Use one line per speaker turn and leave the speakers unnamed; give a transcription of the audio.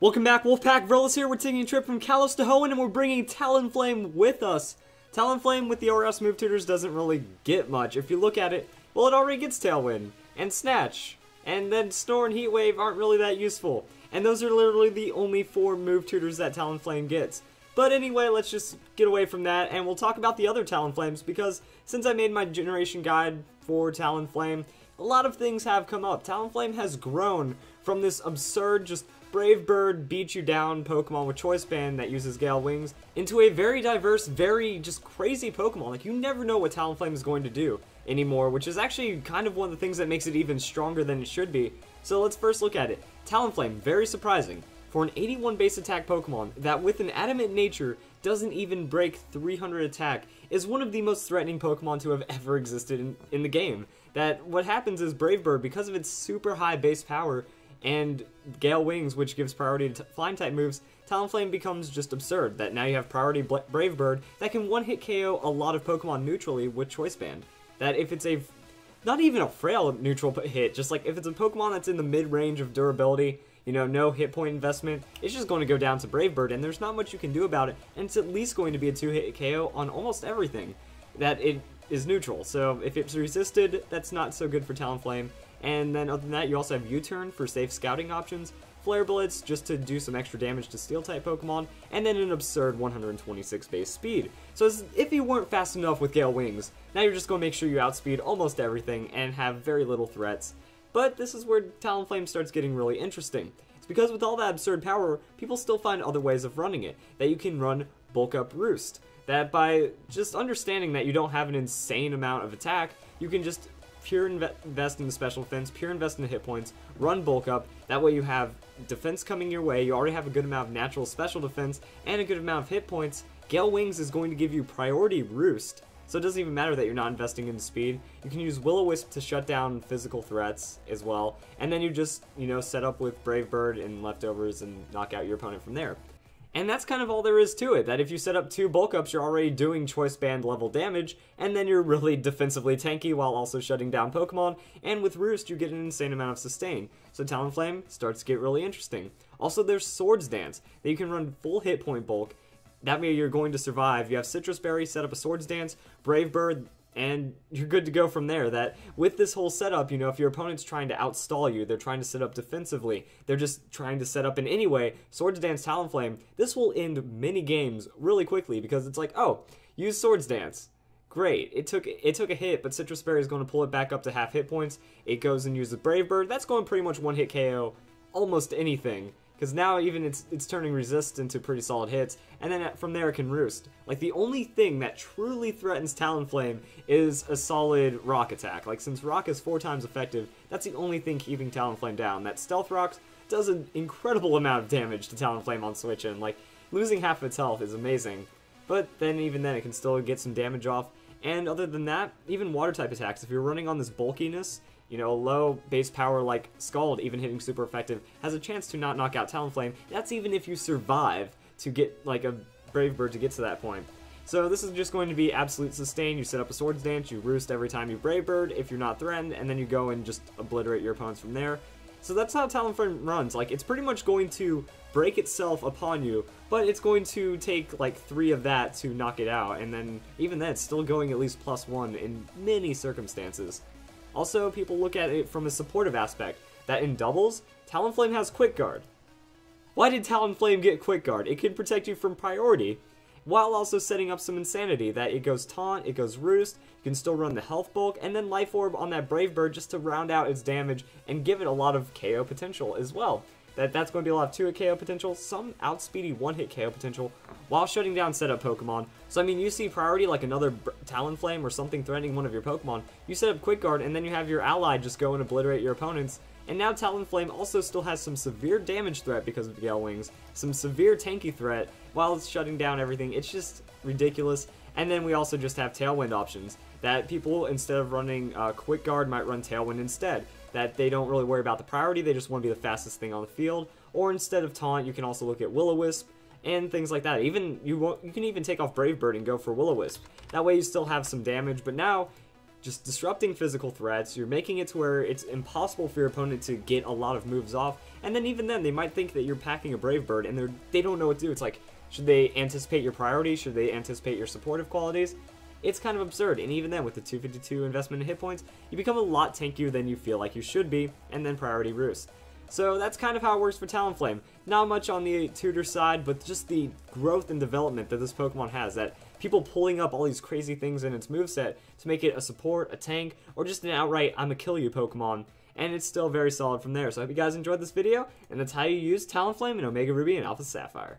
Welcome back, Wolfpack. Verlis here. We're taking a trip from Kalos to Hoenn, and we're bringing Talonflame with us. Talonflame with the ORS move tutors doesn't really get much. If you look at it, well, it already gets Tailwind, and Snatch, and then Snore and Heatwave aren't really that useful. And those are literally the only 4 move tutors that Talonflame gets. But anyway, let's just get away from that, and we'll talk about the other Talonflames, because since I made my generation guide for Talonflame, a lot of things have come up. Talonflame has grown from this absurd, just Brave Bird beat you down Pokemon with Choice Band that uses Gale Wings into a very diverse, very just crazy Pokemon. Like, you never know what Talonflame is going to do anymore, which is actually kind of one of the things that makes it even stronger than it should be. So let's first look at it. Talonflame, very surprising. For an 81 base attack Pokemon that with an adamant nature doesn't even break 300 attack is one of the most threatening Pokemon to have ever existed in the game. That what happens is Brave Bird, because of its super high base power and Gale Wings, which gives priority to flying type moves, Talonflame becomes just absurd. That now you have priority Brave Bird that can one-hit KO a lot of Pokemon neutrally with Choice Band. That if it's a, not even a frail neutral hit, just like if it's a Pokemon that's in the mid-range of durability, you know, no hit point investment, it's just going to go down to Brave Bird, and there's not much you can do about it, and it's at least going to be a 2-hit KO on almost everything that it is neutral. So if it's resisted, that's not so good for Talonflame. And then other than that, you also have U-Turn for safe scouting options, Flare Blitz just to do some extra damage to Steel-type Pokemon, and then an absurd 126 base speed. So if you weren't fast enough with Gale Wings, now you're just going to make sure you outspeed almost everything and have very little threats. But this is where Talonflame starts getting really interesting. It's because with all that absurd power, people still find other ways of running it. That you can run Bulk Up Roost. That by just understanding that you don't have an insane amount of attack, you can just pure invest in the special defense, pure invest in the hit points, run Bulk Up. That way you have defense coming your way, you already have a good amount of natural special defense, and a good amount of hit points. Gale Wings is going to give you priority Roost. So it doesn't even matter that you're not investing in speed. You can use Will-O-Wisp to shut down physical threats as well. And then you just, you know, set up with Brave Bird and leftovers and knock out your opponent from there. And that's kind of all there is to it. That if you set up 2 bulk ups, you're already doing Choice Band level damage. And then you're really defensively tanky while also shutting down Pokemon. And with Roost, you get an insane amount of sustain. So Talonflame starts to get really interesting. Also, there's Swords Dance, that you can run full hit point bulk. That way you're going to survive. You have Citrus Berry, set up a Swords Dance, Brave Bird, and you're good to go from there. That with this whole setup, you know, if your opponent's trying to outstall you, they're trying to set up defensively, they're just trying to set up in any way, Swords Dance Talonflame, this will end many games really quickly because it's like, oh, use Swords Dance. Great. It took a hit, but Citrus Berry is going to pull it back up to half hit points. It goes and uses Brave Bird. That's going pretty much one-hit KO almost anything. Because now even it's turning resist into pretty solid hits, and then from there it can Roost. Like, the only thing that truly threatens Talonflame is a solid Rock attack. Like, since Rock is 4 times effective, that's the only thing keeping Talonflame down. That Stealth Rocks does an incredible amount of damage to Talonflame on switch, and like, losing half of its health is amazing. But then even then it can still get some damage off. And other than that, even Water type attacks, if you're running on this bulkiness, you know, low base power like Scald, even hitting super effective, has a chance to not knock out Talonflame. That's even if you survive to get like a Brave Bird to get to that point. So this is just going to be absolute sustain. You set up a Swords Dance, you Roost every time you Brave Bird if you're not threatened, and then you go and just obliterate your opponents from there. So that's how Talonflame runs. Like, it's pretty much going to break itself upon you, but it's going to take like 3 of that to knock it out, and then even then it's still going at least +1 in many circumstances. Also, people look at it from a supportive aspect, that in doubles, Talonflame has Quick Guard. Why did Talonflame get Quick Guard? It can protect you from priority, while also setting up some insanity, that it goes Taunt, it goes Roost, you can still run the Health Bulk, and then Life Orb on that Brave Bird just to round out its damage and give it a lot of KO potential as well. That's going to be a lot of 2-hit KO potential, some outspeedy 1-hit KO potential, while shutting down setup Pokemon. So I mean, you see priority like another Talonflame or something threatening one of your Pokemon, you set up Quick Guard, and then you have your ally just go and obliterate your opponents. And now Talonflame also still has some severe damage threat because of Gale Wings, some severe tanky threat while it's shutting down everything. It's just ridiculous. And then we also just have Tailwind options, that people, instead of running Quick Guard, might run Tailwind instead. That they don't really worry about the priority, they just want to be the fastest thing on the field. Or instead of Taunt, you can also look at Will-O-Wisp and things like that. Even you can even take off Brave Bird and go for Will-O-Wisp. That way you still have some damage, but now just disrupting physical threats. You're making it to where it's impossible for your opponent to get a lot of moves off. And then even then, they might think that you're packing a Brave Bird, and they don't know what to do. It's like, should they anticipate your priorities? Should they anticipate your supportive qualities? It's kind of absurd, and even then, with the 252 investment in hit points, you become a lot tankier than you feel like you should be, and then priority roost. So that's kind of how it works for Talonflame. Not much on the tutor side, but just the growth and development that this Pokemon has, that people pulling up all these crazy things in its moveset to make it a support, a tank, or just an outright I'ma kill you Pokemon, and it's still very solid from there. So I hope you guys enjoyed this video, and that's how you use Talonflame in Omega Ruby and Alpha Sapphire.